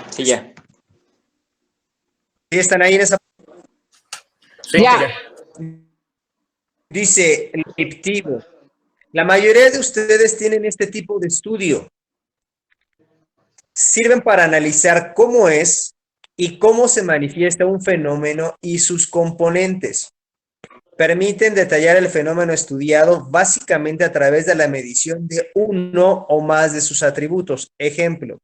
Sí, ya. ¿Sí están ahí en esa? Sí, ya. Dice el descriptivo. La mayoría de ustedes tienen este tipo de estudio. Sirven para analizar cómo es y cómo se manifiesta un fenómeno y sus componentes. Permiten detallar el fenómeno estudiado básicamente a través de la medición de uno o más de sus atributos. Ejemplo,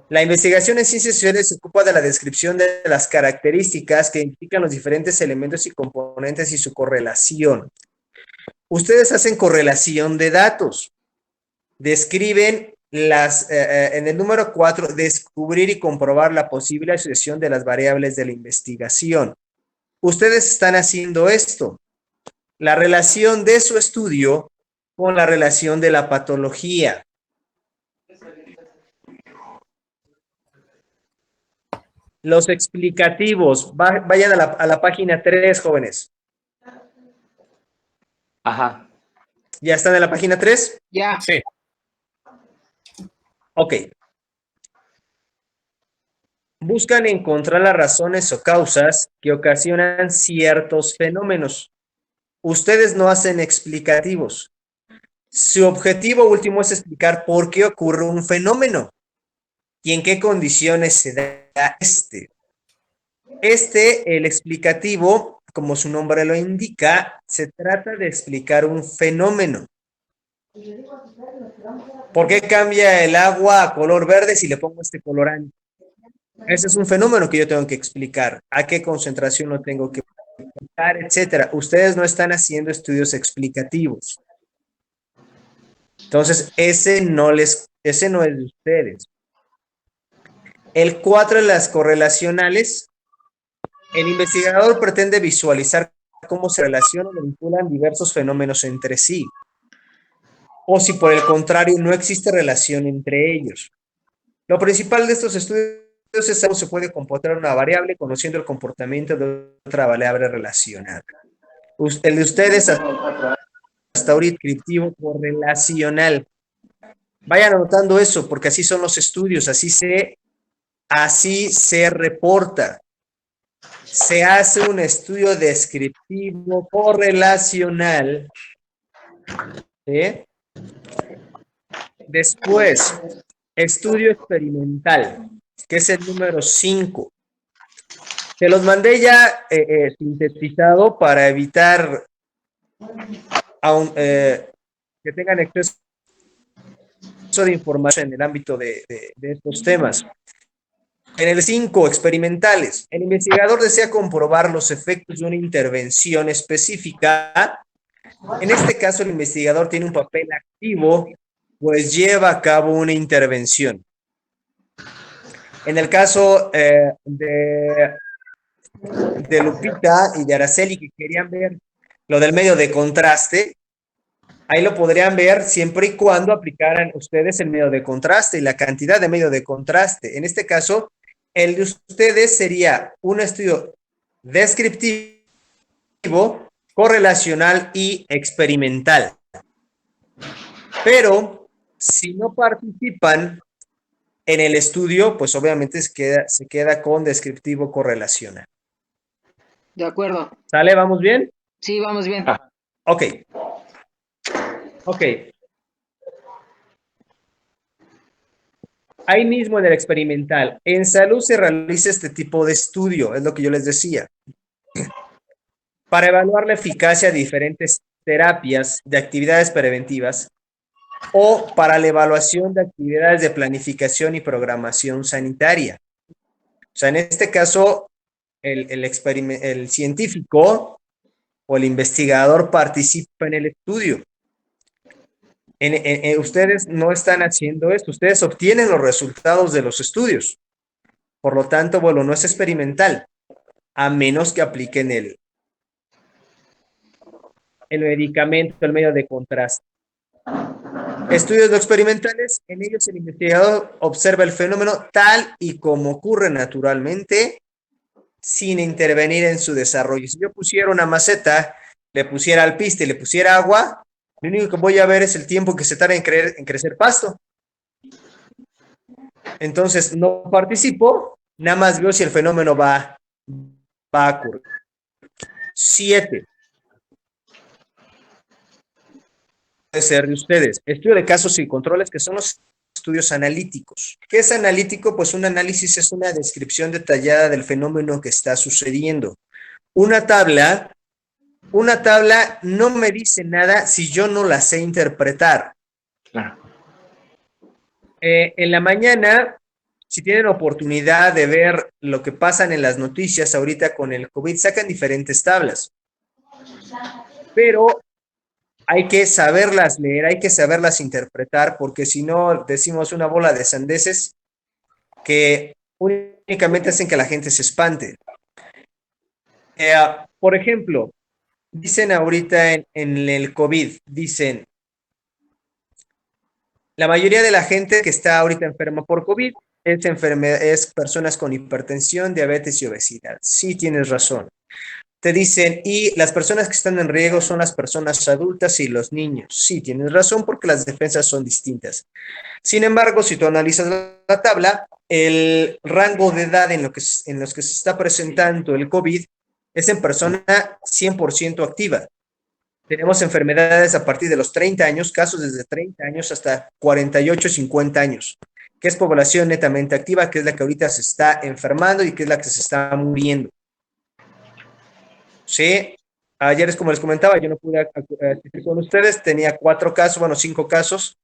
la investigación en ciencias sociales se ocupa de la descripción de las características que indican los diferentes elementos y componentes y su correlación. Ustedes hacen correlación de datos. Describen en el número 4, descubrir y comprobar la posible asociación de las variables de la investigación. Ustedes están haciendo esto. La relación de su estudio con la relación de la patología. Los explicativos. Vayan a la página 3, jóvenes. Ajá. ¿Ya están en la página 3? Ya. Sí. Ok. Buscan encontrar las razones o causas que ocasionan ciertos fenómenos. Ustedes no hacen explicativos. Su objetivo último es explicar por qué ocurre un fenómeno y en qué condiciones se da este. El explicativo, como su nombre lo indica, se trata de explicar un fenómeno. ¿Por qué cambia el agua a color verde si le pongo este colorante? Ese es un fenómeno que yo tengo que explicar. ¿A qué concentración lo tengo que explicar, etcétera? Ustedes no están haciendo estudios explicativos. Entonces, ese no es de ustedes. El 4 de las correlacionales. El investigador pretende visualizar cómo se relacionan o vinculan diversos fenómenos entre sí. O si por el contrario no existe relación entre ellos. Lo principal de estos estudios es cómo se puede comportar una variable conociendo el comportamiento de otra variable relacionada. El de ustedes hasta ahorita descriptivo correlacional. Vayan anotando eso porque así son los estudios, así se reporta. Se hace un estudio descriptivo correlacional. ¿Sí? Después, estudio experimental, que es el número 5. Se los mandé ya sintetizado para evitar que tengan exceso de información en el ámbito de estos temas. En el 5, experimentales. El investigador desea comprobar los efectos de una intervención específica. En este caso, el investigador tiene un papel activo, pues lleva a cabo una intervención. En el caso de Lupita y de Araceli, que querían ver lo del medio de contraste, ahí lo podrían ver siempre y cuando aplicaran ustedes el medio de contraste y la cantidad de medio de contraste. En este caso, el de ustedes sería un estudio descriptivo, correlacional y experimental. Pero si no participan en el estudio, pues obviamente se queda con descriptivo correlacional. De acuerdo. ¿Sale? ¿Vamos bien? Sí, vamos bien. Ok. Ok. Ahí mismo en el experimental, en salud se realiza este tipo de estudio, es lo que yo les decía, para evaluar la eficacia de diferentes terapias de actividades preventivas o para la evaluación de actividades de planificación y programación sanitaria. O sea, en este caso, el científico o el investigador participa en el estudio. Ustedes no están haciendo esto, ustedes obtienen los resultados de los estudios. Por lo tanto, bueno, no es experimental, a menos que apliquen el medicamento, el medio de contraste. Estudios no experimentales, en ellos el investigador observa el fenómeno tal y como ocurre naturalmente, sin intervenir en su desarrollo. Si yo pusiera una maceta, le pusiera alpiste y le pusiera agua, lo único que voy a ver es el tiempo que se tarda en crecer pasto. Entonces, no participo, nada más veo si el fenómeno va a ocurrir. 7. Puede ser de ustedes. Estudio de casos y controles, que son los estudios analíticos. ¿Qué es analítico? Pues un análisis es una descripción detallada del fenómeno que está sucediendo. Una tabla no me dice nada si yo no la sé interpretar. Claro. En la mañana, si tienen oportunidad de ver lo que pasan en las noticias ahorita con el COVID, sacan diferentes tablas. Pero hay que saberlas leer, hay que saberlas interpretar, porque si no, decimos una bola de sandeces que únicamente hacen que la gente se espante. Por ejemplo, dicen ahorita en el COVID, dicen, la mayoría de la gente que está ahorita enferma por COVID es personas con hipertensión, diabetes y obesidad. Sí, tienes razón. Te dicen, y las personas que están en riesgo son las personas adultas y los niños. Sí, tienes razón porque las defensas son distintas. Sin embargo, si tú analizas la tabla, el rango de edad en los que se está presentando el COVID es en persona 100% activa. Tenemos enfermedades a partir de los 30 años, casos desde 30 años hasta 48, 50 años, que es población netamente activa, que es la que ahorita se está enfermando y que es la que se está muriendo. Sí, ayer es como les comentaba, yo no pude asistir con ustedes, tenía 4 casos, bueno, 5 casos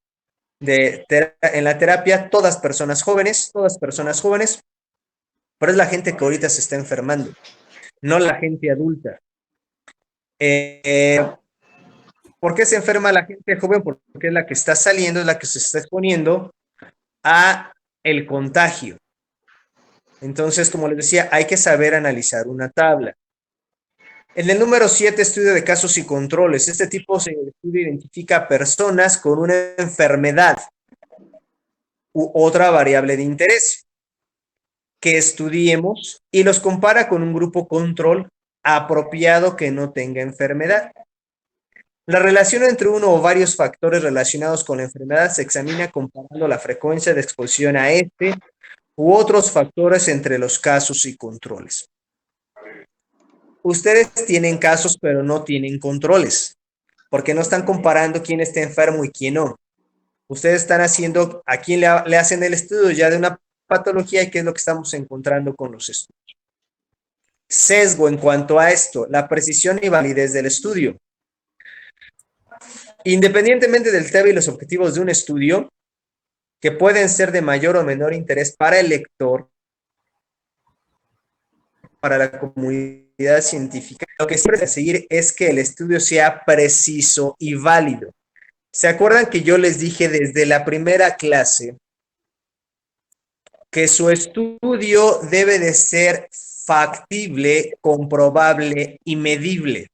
en la terapia, todas personas jóvenes, pero es la gente que ahorita se está enfermando, no la gente adulta. ¿Por qué se enferma la gente joven? Porque es la que está saliendo, es la que se está exponiendo a el contagio. Entonces, como les decía, hay que saber analizar una tabla. En el número 7, estudio de casos y controles. Este tipo de estudio identifica personas con una enfermedad u otra variable de interés que estudiemos y los compara con un grupo control apropiado que no tenga enfermedad. La relación entre uno o varios factores relacionados con la enfermedad se examina comparando la frecuencia de exposición a este u otros factores entre los casos y controles. Ustedes tienen casos, pero no tienen controles, porque no están comparando quién está enfermo y quién no. Ustedes están haciendo a quién le hacen el estudio ya de una patología y qué es lo que estamos encontrando con los estudios. Sesgo en cuanto a esto, la precisión y validez del estudio. Independientemente del tema y los objetivos de un estudio, que pueden ser de mayor o menor interés para el lector, para la comunidad científica, lo que siempre hay que seguir es que el estudio sea preciso y válido. ¿Se acuerdan que yo les dije desde la primera clase que su estudio debe de ser factible, comprobable y medible?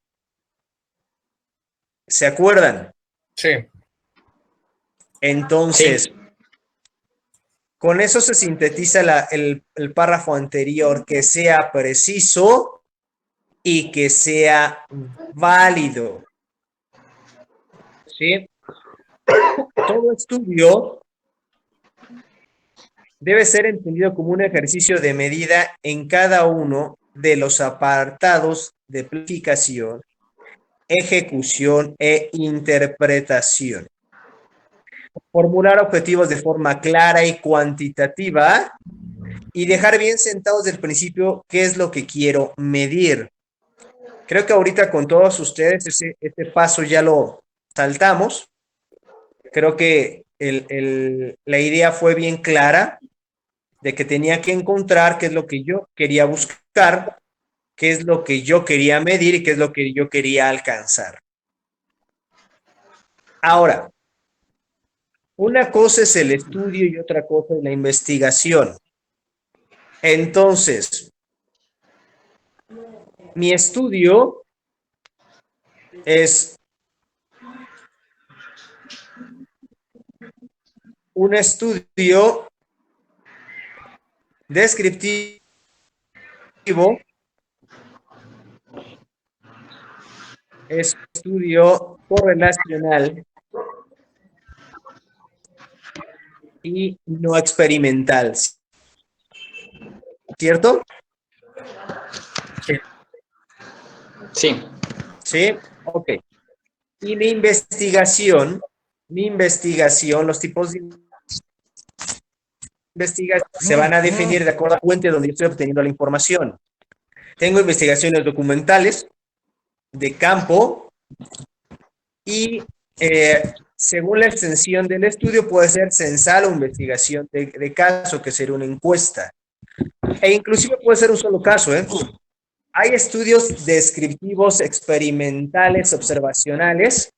¿Se acuerdan? Sí. Entonces, sí. Con eso se sintetiza el párrafo anterior, que sea preciso y que sea válido. ¿Sí? Todo estudio debe ser entendido como un ejercicio de medida en cada uno de los apartados de planificación, ejecución e interpretación. Formular objetivos de forma clara y cuantitativa y dejar bien sentados del principio qué es lo que quiero medir. Creo que ahorita con todos ustedes ese paso ya lo saltamos. Creo que la idea fue bien clara de que tenía que encontrar qué es lo que yo quería buscar, qué es lo que yo quería medir y qué es lo que yo quería alcanzar. Ahora, una cosa es el estudio y otra cosa es la investigación. Entonces, mi estudio es un estudio descriptivo es un estudio correlacional y no experimental, ¿cierto? Sí. Sí, ok. Y mi investigación, los tipos de investigación se van a definir de acuerdo a la fuente donde yo estoy obteniendo la información. Tengo investigaciones documentales, de campo, y según la extensión del estudio puede ser censal o investigación de caso, que sería una encuesta. E inclusive puede ser un solo caso, ¿eh? Hay estudios descriptivos, experimentales, observacionales,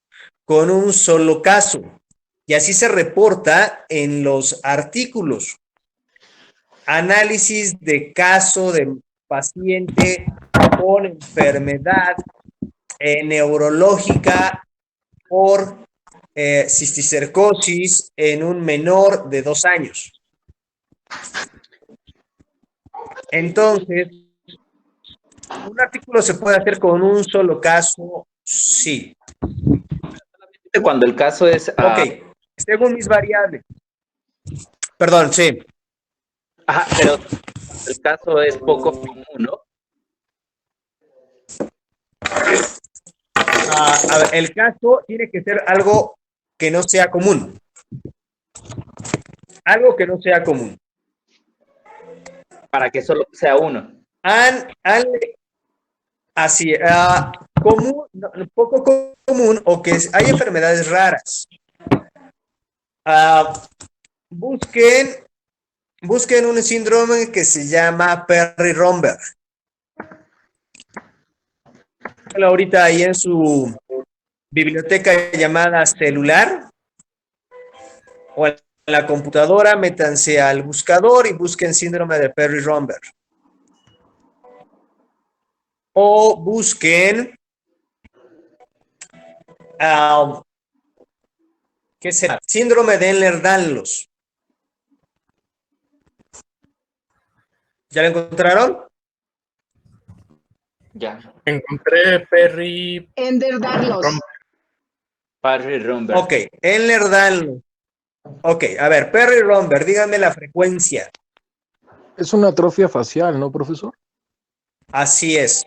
con un solo caso. Y así se reporta en los artículos. Análisis de caso de paciente con enfermedad neurológica por cisticercosis en un menor de 2 años. Entonces, ¿un artículo se puede hacer con un solo caso? Sí. Cuando el caso es... Ok, según mis variables. Perdón, sí. Ajá, pero el caso es poco común, ¿no? A ver, el caso tiene que ser algo que no sea común. Algo que no sea común. Para que solo sea uno. Así, común, poco común, o que hay enfermedades raras. Busquen un síndrome que se llama Perry-Romberg. Ahorita ahí en su biblioteca llamada celular o en la computadora, métanse al buscador y busquen síndrome de Perry-Romberg. O busquen ¿qué será? Síndrome de Ehlers-Danlos. ¿Ya lo encontraron? Ya. Encontré Perry. Enderdarlos. Perry-Romberg. Ok, Ehlers-Danlos. Ok, a ver, Perry-Romberg, díganme la frecuencia. Es una atrofia facial, ¿no, profesor? Así es.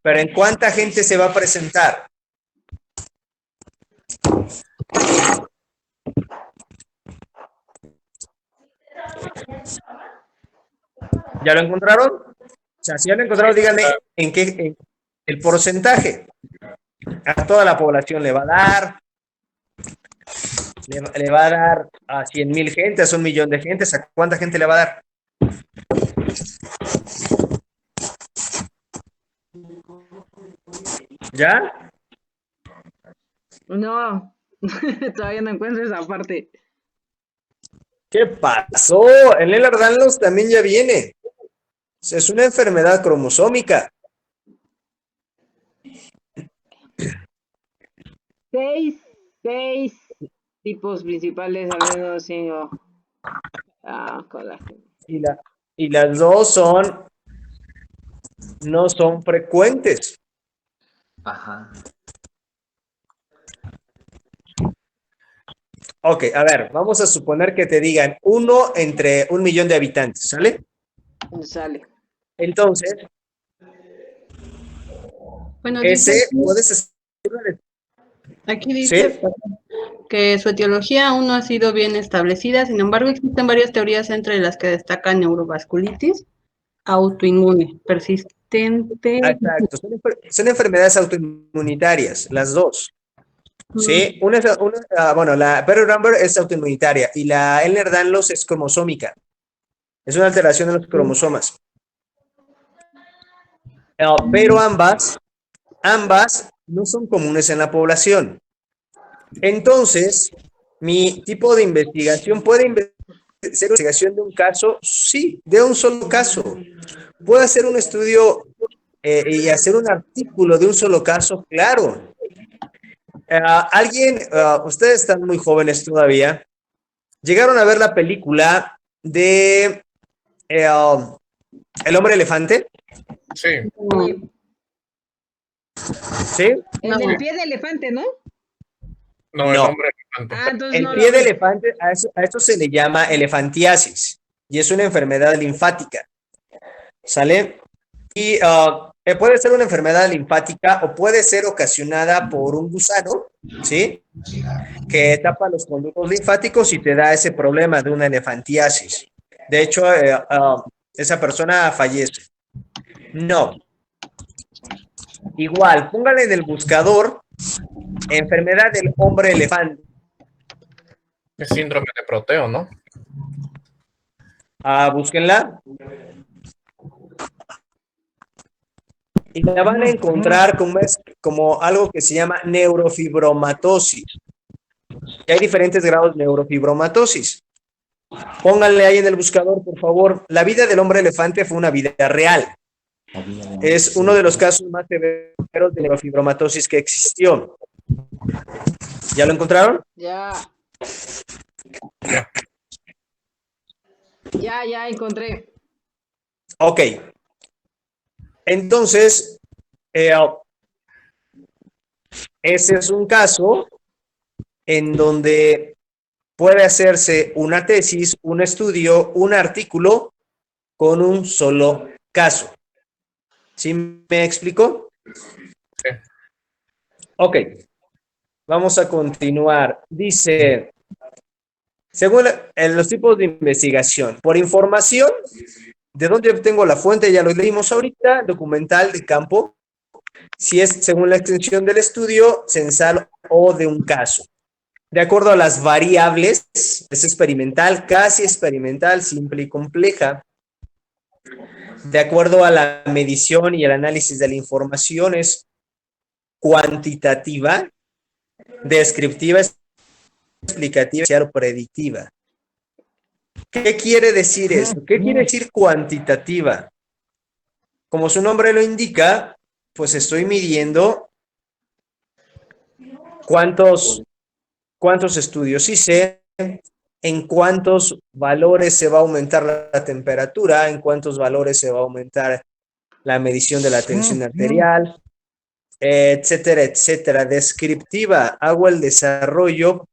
Pero ¿en cuánta gente se va a presentar? ¿Ya lo encontraron? O sea, si ya lo encontraron, díganme en qué el porcentaje. A toda la población le va a dar. Le va a dar a 100,000 gentes, a 1,000,000 de gentes. ¿A cuánta gente le va a dar? ¿Ya? No, todavía no encuentro esa parte. ¿Qué pasó? El Ehlers-Danlos también ya viene. Es una enfermedad cromosómica. Seis tipos principales, al menos, sí. Colágeno. Y las dos no son frecuentes. Ajá. Ok, a ver, vamos a suponer que te digan 1 entre 1,000,000 de habitantes, ¿sale? Sale. Entonces, Bueno, ese puedes hacer. aquí dice ¿Sí? que su etiología aún no ha sido bien establecida, sin embargo existen varias teorías entre las que destacan neurovasculitis autoinmune, persistente. Exacto, son enfermedades autoinmunitarias, las dos. Sí, bueno, la Perry-Romberg es autoinmunitaria y la Ehlers-Danlos es cromosómica. Es una alteración de los cromosomas. Pero ambas no son comunes en la población. Entonces, mi tipo de investigación puede ser investigación de un caso, sí, de un solo caso. Puedo hacer un estudio y hacer un artículo de un solo caso, claro. Ustedes están muy jóvenes todavía, ¿llegaron a ver la película de El hombre elefante? Sí. ¿Sí? En el pie de elefante, ¿no? No, el No. hombre elefante. Ah, entonces El no pie lo de vi. elefante, a esto se le llama elefantiasis y es una enfermedad linfática. ¿Sale? Y puede ser una enfermedad linfática o puede ser ocasionada por un gusano, ¿sí? Que tapa los conductos linfáticos y te da ese problema de una elefantiasis. De hecho, esa persona fallece. No. Igual, póngale en el buscador enfermedad del hombre elefante. Es síndrome de Proteo, ¿no? Búsquenla. Y la van a encontrar como algo que se llama neurofibromatosis. Y hay diferentes grados de neurofibromatosis. Pónganle ahí en el buscador, por favor. La vida del hombre elefante fue una vida real. Es uno de los casos más severos de neurofibromatosis que existió. ¿Ya lo encontraron? Ya. Ya encontré. Ok. Entonces, ese es un caso en donde puede hacerse una tesis, un estudio, un artículo con un solo caso. ¿Sí me explico? Sí. Ok. Vamos a continuar. Dice, según los tipos de investigación, por información, ¿de dónde obtengo la fuente? Ya lo leímos ahorita, documental de campo, si es según la extensión del estudio, censal o de un caso. De acuerdo a las variables, es experimental, casi experimental, simple y compleja. De acuerdo a la medición y el análisis de la información, es cuantitativa, descriptiva, explicativa o predictiva. ¿Qué quiere decir esto? ¿Qué quiere decir cuantitativa? Como su nombre lo indica, pues estoy midiendo cuántos estudios hice, en cuántos valores se va a aumentar la temperatura, en cuántos valores se va a aumentar la medición de la tensión arterial, etcétera, etcétera. Descriptiva, hago el desarrollo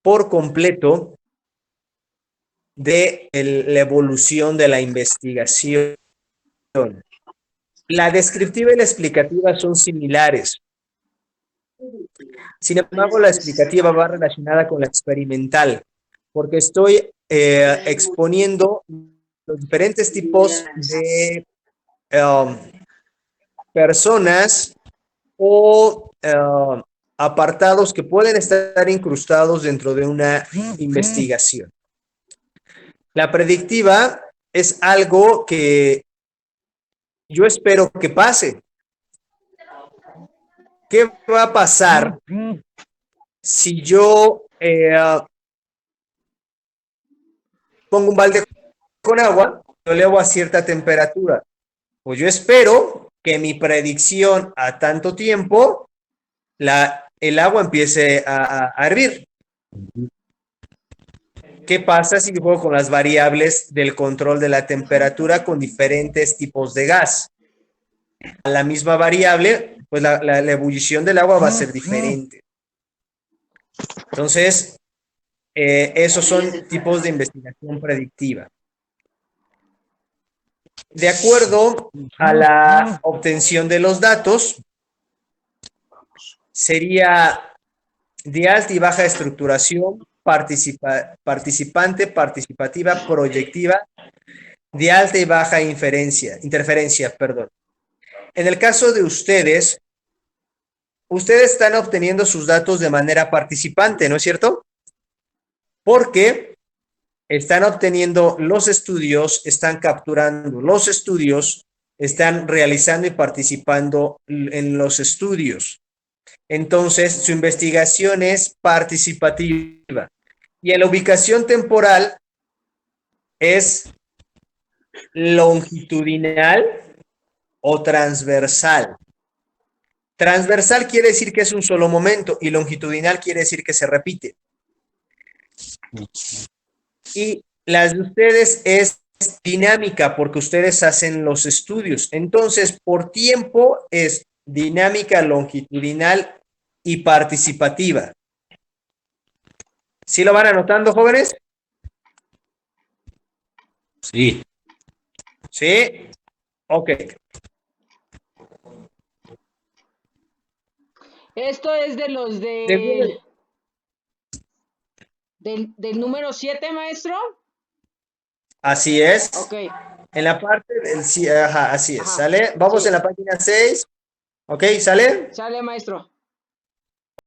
por completo de la evolución de la investigación. La descriptiva y la explicativa son similares. Sin embargo, la explicativa va relacionada con la experimental, porque estoy exponiendo los diferentes tipos de personas o apartados que pueden estar incrustados dentro de una investigación. La predictiva es algo que yo espero que pase. ¿Qué va a pasar si yo pongo un balde con agua y lo elevo a cierta temperatura? Pues yo espero que mi predicción a tanto tiempo, el agua empiece a hervir. ¿Qué pasa si yo juego con las variables del control de la temperatura con diferentes tipos de gas? La misma variable, pues la ebullición del agua va a ser diferente. Entonces, esos son tipos de investigación predictiva. De acuerdo a la obtención de los datos, sería de alta y baja estructuración, participante, participativa, proyectiva, de alta y baja interferencia, perdón. En el caso de ustedes están obteniendo sus datos de manera participante, ¿no es cierto? Porque están obteniendo los estudios, están capturando los estudios, están realizando y participando en los estudios. Entonces, su investigación es participativa. Y en la ubicación temporal es longitudinal o transversal. Transversal quiere decir que es un solo momento y longitudinal quiere decir que se repite. Y las de ustedes es dinámica porque ustedes hacen los estudios. Entonces, por tiempo es dinámica, longitudinal y participativa. ¿Sí lo van anotando, jóvenes? Sí. Sí. Ok. Esto es de los De- del número 7, maestro. Así es. Ok. En la parte del sí, ajá, así es. Ajá, ¿Sale? Vamos sí. en la página 6. Ok, ¿sale? Sale, maestro.